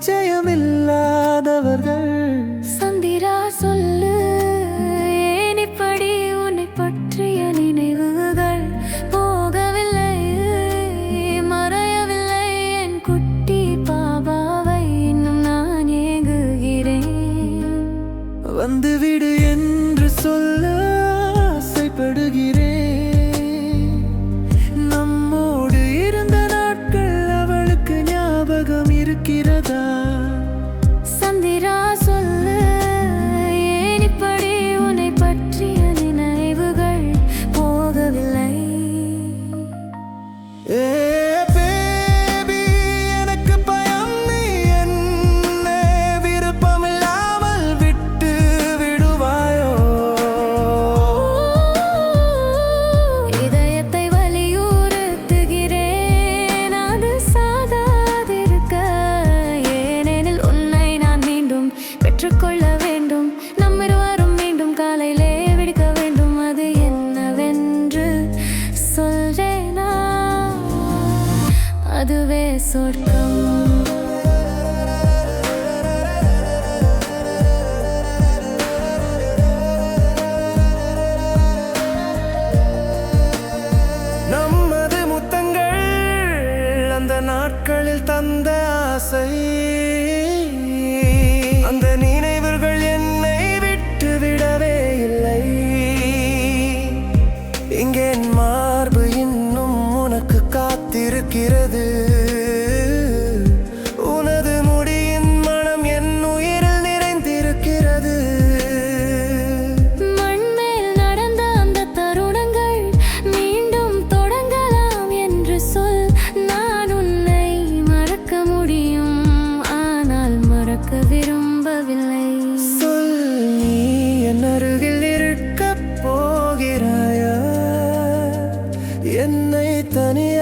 பரிச்சயமில்லாதவர்கள். சந்திரா சொல்லு, ஏன் இப்படி உன்னை பற்றிய நினைவுகள் போகவில்லை, மறையவில்லை? என் குட்டி பாபாவை இன்னும் நான் ஏங்குகிறேன். வந்துவிடு என்று சொல்ல ஆசைப்படுகிறேன். நம்மோடு இருந்த நாட்கள் அவளுக்கு ஞாபகம் இருக்கிறதா? சந்திரா சொல்லு, ஏன் இப்படி உன்னை பற்றிய நினைவுகள் போகவில்லை? ஏ பேபி, எனக்கு பயம், நீ என்னை விருப்பமில்லாமல் விட்டு விடுவாயோ? இதயத்தை வலியுறுத்துகிறேன், அது சாகாதிருக்க. ஏனெனில் உன்னை நான் மீண்டும் பெற்றுக்கொள்ள வேண்டும். நம்மிருவரும் மீண்டும் காலையிலே விடிக்க வேண்டும். அது என்னவென்று சொல்றேனா? அதுவே சொர்க்கம். நமது முத்தங்கள் அந்த நாட்களில் தந்த ஆசை, அந்த நினைவுகள் என்னை விட்டு விடவே இல்லை. இங்கே என் மார்பு இன்னும் உனக்கு காத்திருக்கிறது. உனது முடியின் மனம் என் உயிரில் நிறைந்திருக்கிறது. மண்மேல் நடந்த அந்த தருணங்கள் மீண்டும் தொடங்கலாம் என்று சொல். நான் உன்னை மறக்க முடியும், ஆனால் மறக்க விரும்பவில்லை. சொல், நீ என் அருகில் இருக்கப் போகிறாயா? என்னை தனியாக